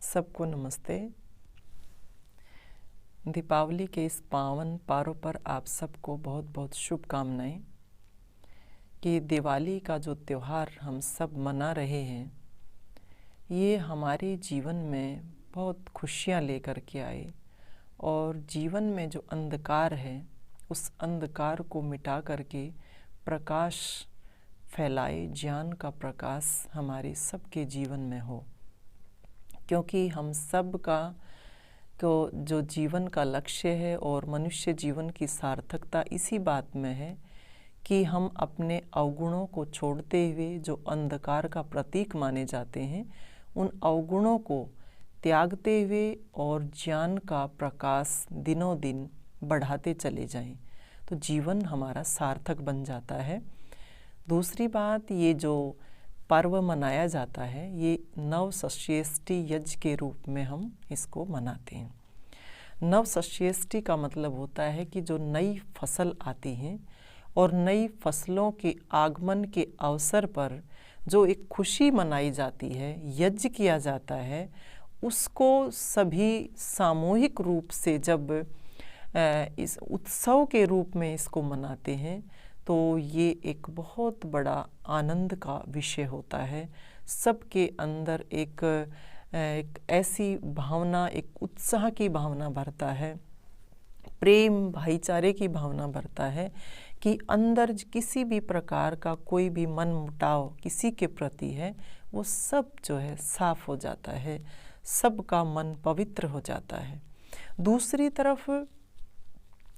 सबको नमस्ते। दीपावली के इस पावन पर्व पर आप सबको बहुत बहुत शुभकामनाएं कि दिवाली का जो त्यौहार हम सब मना रहे हैं ये हमारे जीवन में बहुत खुशियां लेकर के आए और जीवन में जो अंधकार है उस अंधकार को मिटा करके प्रकाश फैलाए, ज्ञान का प्रकाश हमारे सबके जीवन में हो। क्योंकि हम सब का को जो जीवन का लक्ष्य है और मनुष्य जीवन की सार्थकता इसी बात में है कि हम अपने अवगुणों को छोड़ते हुए जो अंधकार का प्रतीक माने जाते हैं उन अवगुणों को त्यागते हुए और ज्ञान का प्रकाश दिनों दिन बढ़ाते चले जाएं, तो जीवन हमारा सार्थक बन जाता है। दूसरी बात, ये जो पर्व मनाया जाता है ये नवसृष्टि यज्ञ के रूप में हम इसको मनाते हैं। नवसृष्टि का मतलब होता है कि जो नई फसल आती है और नई फसलों के आगमन के अवसर पर जो एक खुशी मनाई जाती है, यज्ञ किया जाता है, उसको सभी सामूहिक रूप से जब इस उत्सव के रूप में इसको मनाते हैं तो ये एक बहुत बड़ा आनंद का विषय होता है। सबके अंदर एक ऐसी भावना, एक उत्साह की भावना भरता है, प्रेम भाईचारे की भावना भरता है कि अंदर किसी भी प्रकार का कोई भी मन मुटाव किसी के प्रति है वो सब जो है साफ हो जाता है, सबका मन पवित्र हो जाता है। दूसरी तरफ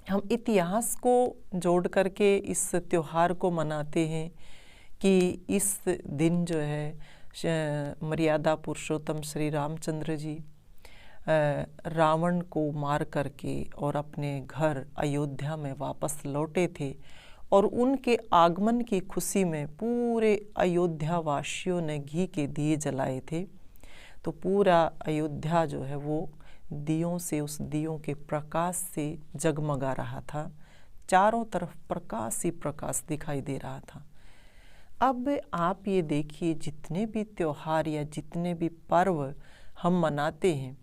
हम इतिहास को जोड़ करके इस त्योहार को मनाते हैं कि इस दिन जो है मर्यादा पुरुषोत्तम श्री रामचंद्र जी रावण को मार करके और अपने घर अयोध्या में वापस लौटे थे और उनके आगमन की खुशी में पूरे अयोध्या वासियों ने घी के दिए जलाए थे। तो पूरा अयोध्या जो है वो दियों से, उस दियों के प्रकाश से जगमगा रहा था। चारों तरफ प्रकाश ही प्रकाश दिखाई दे रहा था। अब आप ये देखिए, जितने भी त्योहार या जितने भी पर्व हम मनाते हैं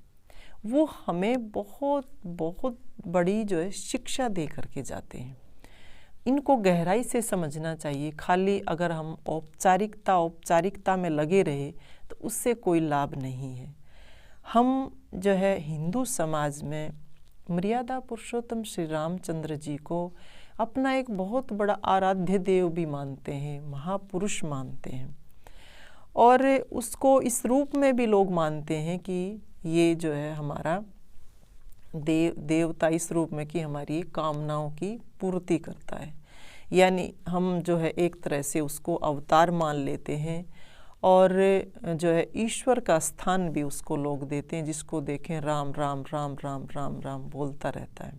वो हमें बहुत बहुत बड़ी जो है शिक्षा दे करके जाते हैं। इनको गहराई से समझना चाहिए। खाली अगर हम औपचारिकता में लगे रहे तो उससे कोई लाभ नहीं है। हम जो है हिंदू समाज में मर्यादा पुरुषोत्तम श्री रामचंद्र जी को अपना एक बहुत बड़ा आराध्य देव भी मानते हैं, महापुरुष मानते हैं, और उसको इस रूप में भी लोग मानते हैं कि ये जो है हमारा देवता इस रूप में कि हमारी कामनाओं की पूर्ति करता है। यानी हम जो है एक तरह से उसको अवतार मान लेते हैं और जो है ईश्वर का स्थान भी उसको लोग देते हैं। जिसको देखें राम राम राम राम राम राम बोलता रहता है।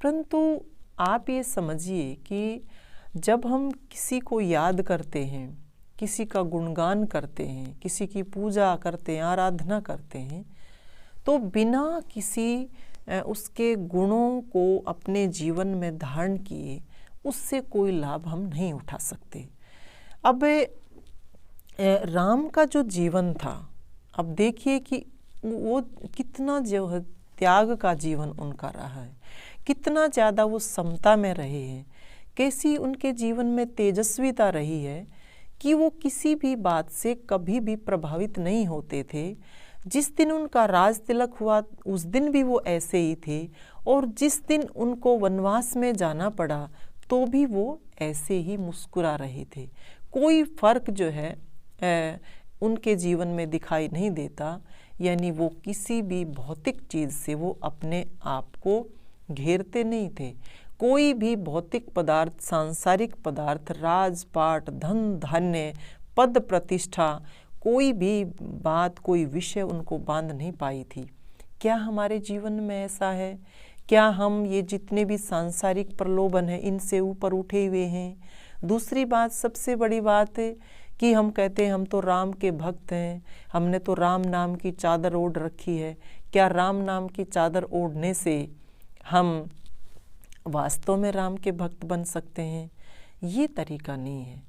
परंतु आप ये समझिए कि जब हम किसी को याद करते हैं, किसी का गुणगान करते हैं, किसी की पूजा करते हैं, आराधना करते हैं, तो बिना किसी उसके गुणों को अपने जीवन में धारण किए उससे कोई लाभ हम नहीं उठा सकते। अब राम का जो जीवन था, अब देखिए कि वो कितना जो है त्याग का जीवन उनका रहा है, कितना ज़्यादा वो समता में रहे हैं, कैसी उनके जीवन में तेजस्विता रही है कि वो किसी भी बात से कभी भी प्रभावित नहीं होते थे। जिस दिन उनका राज तिलक हुआ उस दिन भी वो ऐसे ही थे, और जिस दिन उनको वनवास में जाना पड़ा तो भी वो ऐसे ही मुस्कुरा रहे थे। कोई फर्क जो है उनके जीवन में दिखाई नहीं देता। यानी वो किसी भी भौतिक चीज़ से वो अपने आप को घेरते नहीं थे। कोई भी भौतिक पदार्थ, सांसारिक पदार्थ, राजपाट, धन धान्य, पद प्रतिष्ठा, कोई भी बात, कोई विषय उनको बांध नहीं पाई थी। क्या हमारे जीवन में ऐसा है? क्या हम ये जितने भी सांसारिक प्रलोभन हैं इनसे ऊपर उठे हुए हैं? दूसरी बात, सबसे बड़ी बात है कि हम कहते हैं हम तो राम के भक्त हैं, हमने तो राम नाम की चादर ओढ़ रखी है। क्या राम नाम की चादर ओढ़ने से हम वास्तव में राम के भक्त बन सकते हैं? ये तरीका नहीं है।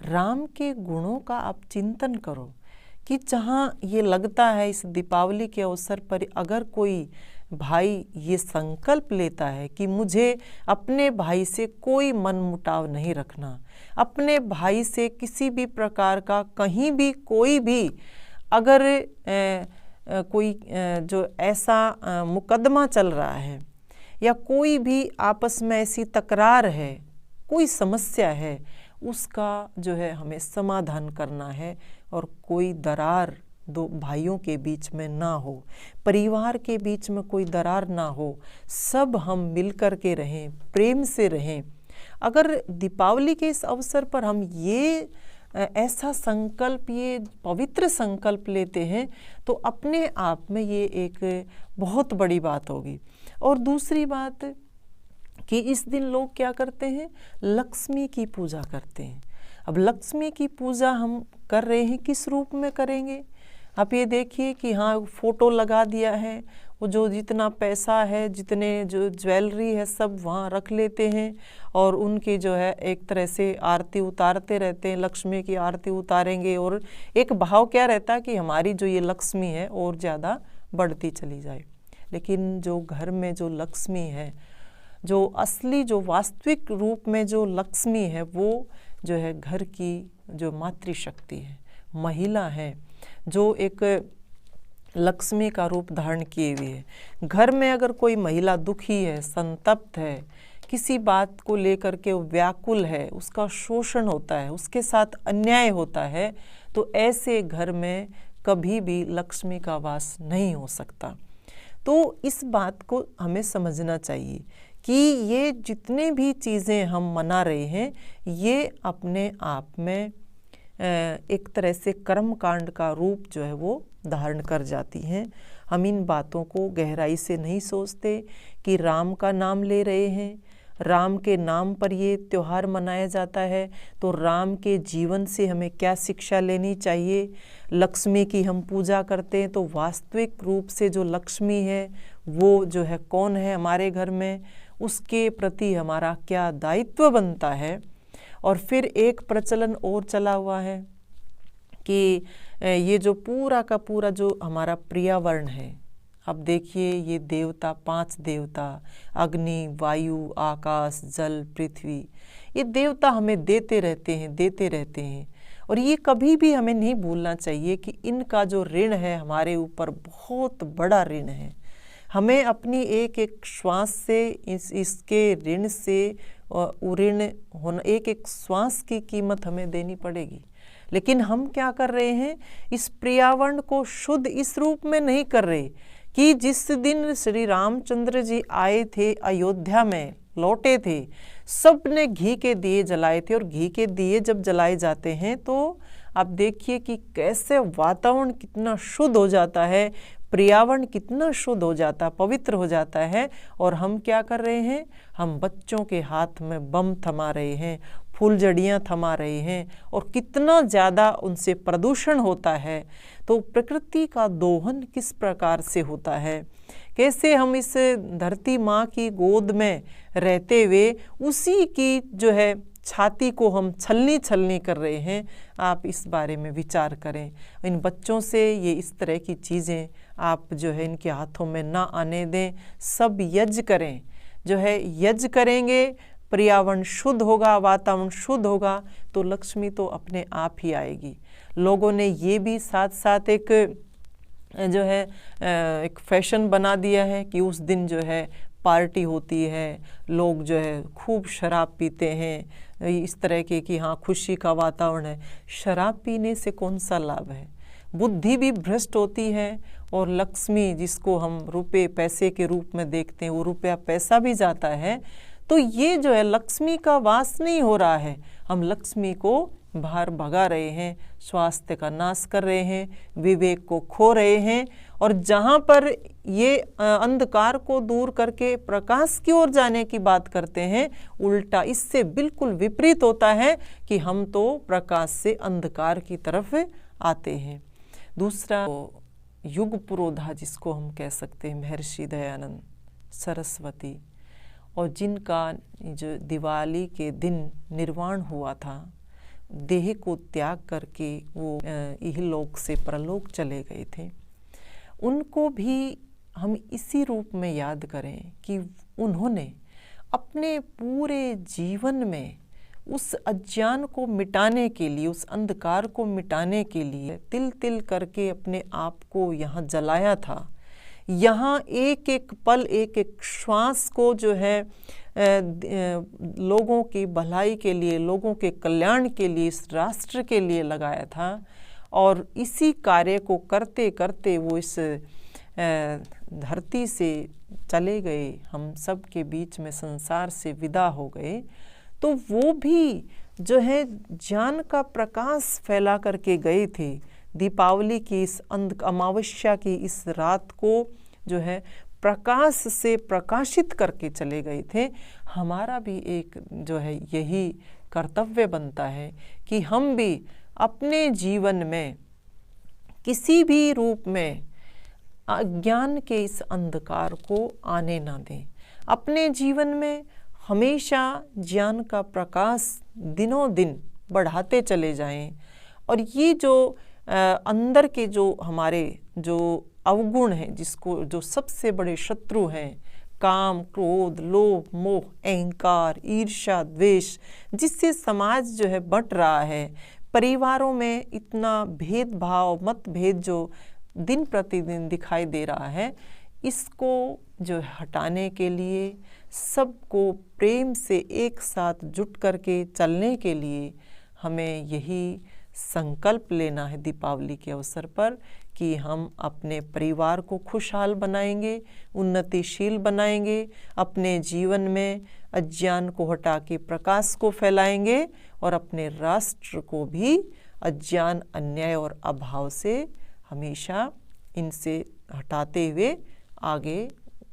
राम के गुणों का आप चिंतन करो कि जहाँ ये लगता है इस दीपावली के अवसर पर अगर कोई भाई ये संकल्प लेता है कि मुझे अपने भाई से कोई मनमुटाव नहीं रखना, अपने भाई से किसी भी प्रकार का कहीं भी कोई भी अगर कोई जो ऐसा मुकदमा चल रहा है या कोई भी आपस में ऐसी तकरार है, कोई समस्या है, उसका जो है हमें समाधान करना है और कोई दरार दो भाइयों के बीच में ना हो, परिवार के बीच में कोई दरार ना हो, सब हम मिलकर के रहें, प्रेम से रहें। अगर दीपावली के इस अवसर पर हम ये ऐसा संकल्प, ये पवित्र संकल्प लेते हैं तो अपने आप में ये एक बहुत बड़ी बात होगी। और दूसरी बात कि इस दिन लोग क्या करते हैं, लक्ष्मी की पूजा करते हैं। अब लक्ष्मी की पूजा हम कर रहे हैं, किस रूप में करेंगे? आप ये देखिए कि हाँ फोटो लगा दिया है, वो जो जितना पैसा है, जितने जो ज्वेलरी है सब वहाँ रख लेते हैं और उनकी जो है एक तरह से आरती उतारते रहते हैं, लक्ष्मी की आरती उतारेंगे। और एक भाव क्या रहता है कि हमारी जो ये लक्ष्मी है और ज़्यादा बढ़ती चली जाए। लेकिन जो घर में जो लक्ष्मी है, जो असली जो वास्तविक रूप में जो लक्ष्मी है, वो जो है घर की जो मातृशक्ति है, महिला है, जो एक लक्ष्मी का रूप धारण किए हुए है। घर में अगर कोई महिला दुखी है, संतप्त है, किसी बात को लेकर के व्याकुल है, उसका शोषण होता है, उसके साथ अन्याय होता है, तो ऐसे घर में कभी भी लक्ष्मी का वास नहीं हो सकता। तो इस बात को हमें समझना चाहिए कि ये जितने भी चीज़ें हम मना रहे हैं, ये अपने आप में एक तरह से कर्म कांड का रूप जो है वो धारण कर जाती हैं। हम इन बातों को गहराई से नहीं सोचते कि राम का नाम ले रहे हैं, राम के नाम पर ये त्यौहार मनाया जाता है, तो राम के जीवन से हमें क्या शिक्षा लेनी चाहिए। लक्ष्मी की हम पूजा करते हैं तो वास्तविक रूप से जो लक्ष्मी है वो जो है कौन है हमारे घर में, उसके प्रति हमारा क्या दायित्व बनता है। और फिर एक प्रचलन और चला हुआ है कि ये जो पूरा का पूरा जो हमारा पर्यावरण है, अब देखिए ये देवता, 5 देवता, अग्नि, वायु, आकाश, जल, पृथ्वी, ये देवता हमें देते रहते हैं। और ये कभी भी हमें नहीं भूलना चाहिए कि इनका जो ऋण है हमारे ऊपर बहुत बड़ा ऋण है। हमें अपनी एक एक श्वास से इसके ऋण से ऋण होना, एक एक श्वास की कीमत हमें देनी पड़ेगी। लेकिन हम क्या कर रहे हैं, इस पर्यावरण को शुद्ध इस रूप में नहीं कर रहे कि जिस दिन श्री रामचंद्र जी आए थे, अयोध्या में लौटे थे, सब ने घी के दिए जलाए थे। और घी के दिए जब जलाए जाते हैं तो आप देखिए कि कैसे वातावरण कितना शुद्ध हो जाता है, पर्यावरण कितना शुद्ध हो जाता, पवित्र हो जाता है। और हम क्या कर रहे हैं, हम बच्चों के हाथ में बम थमा रहे हैं, फुलझड़ियाँ थमा रहे हैं, और कितना ज़्यादा उनसे प्रदूषण होता है। तो प्रकृति का दोहन किस प्रकार से होता है, कैसे हम इस धरती माँ की गोद में रहते हुए उसी की जो है छाती को हम छलनी कर रहे हैं। आप इस बारे में विचार करें। इन बच्चों से ये इस तरह की चीज़ें आप जो है इनके हाथों में ना आने दें। सब यज्ञ करें, जो है यज्ञ करेंगे, पर्यावरण शुद्ध होगा, वातावरण शुद्ध होगा, तो लक्ष्मी तो अपने आप ही आएगी। लोगों ने ये भी साथ साथ एक जो है एक फैशन बना दिया है कि उस दिन जो है पार्टी होती है, लोग जो है खूब शराब पीते हैं, इस तरह के कि हाँ खुशी का वातावरण है। शराब पीने से कौन सा लाभ है, बुद्धि भी भ्रष्ट होती है। और लक्ष्मी जिसको हम रुपए पैसे के रूप में देखते हैं, वो रुपया पैसा भी जाता है। तो ये जो है लक्ष्मी का वास नहीं हो रहा है, हम लक्ष्मी को बाहर भगा रहे हैं, स्वास्थ्य का नाश कर रहे हैं, विवेक को खो रहे हैं। और जहाँ पर ये अंधकार को दूर करके प्रकाश की ओर जाने की बात करते हैं, उल्टा इससे बिल्कुल विपरीत होता है कि हम तो प्रकाश से अंधकार की तरफ आते हैं। दूसरा युग पुरोधा जिसको हम कह सकते हैं, महर्षि दयानंद सरस्वती, और जिनका जो दिवाली के दिन निर्वाण हुआ था, देह को त्याग करके वो इहलोक से परलोक चले गए थे, उनको भी हम इसी रूप में याद करें कि उन्होंने अपने पूरे जीवन में उस अज्ञान को मिटाने के लिए, उस अंधकार को मिटाने के लिए तिल तिल करके अपने आप को यहाँ जलाया था। यहाँ एक एक पल, एक एक श्वास को जो है लोगों की भलाई के लिए, लोगों के कल्याण के लिए, इस राष्ट्र के लिए लगाया था। और इसी कार्य को करते करते वो इस धरती से चले गए, हम सब के बीच में संसार से विदा हो गए। तो वो भी जो है ज्ञान का प्रकाश फैला करके गए थे। दीपावली की इस अमावस्या की इस रात को जो है प्रकाश से प्रकाशित करके चले गए थे। हमारा भी एक जो है यही कर्तव्य बनता है कि हम भी अपने जीवन में किसी भी रूप में अज्ञान के इस अंधकार को आने ना दें। अपने जीवन में हमेशा ज्ञान का प्रकाश दिनों दिन बढ़ाते चले जाएं। और ये जो अंदर के जो हमारे जो अवगुण हैं, जिसको जो सबसे बड़े शत्रु हैं, काम, क्रोध, लोभ, मोह, अहंकार, ईर्ष्या, द्वेष, जिससे समाज जो है बंट रहा है, परिवारों में इतना भेदभाव, मतभेद जो दिन प्रतिदिन दिखाई दे रहा है, इसको जो हटाने के लिए, सबको प्रेम से एक साथ जुट करके चलने के लिए हमें यही संकल्प लेना है दीपावली के अवसर पर कि हम अपने परिवार को खुशहाल बनाएंगे, उन्नतिशील बनाएंगे, अपने जीवन में अज्ञान को हटा के प्रकाश को फैलाएंगे और अपने राष्ट्र को भी अज्ञान, अन्याय और अभाव से हमेशा इनसे हटाते हुए आगे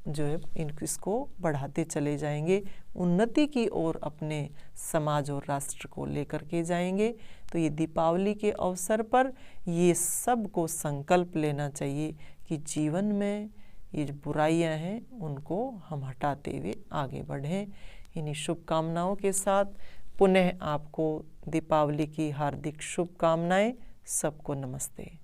जो है इसको बढ़ाते चले जाएंगे, उन्नति की ओर अपने समाज और राष्ट्र को लेकर के जाएंगे। तो ये दीपावली के अवसर पर ये सब को संकल्प लेना चाहिए कि जीवन में ये जो बुराइयां हैं उनको हम हटाते हुए आगे बढ़ें। इन्हीं शुभकामनाओं के साथ पुनः आपको दीपावली की हार्दिक शुभकामनाएं। सबको नमस्ते।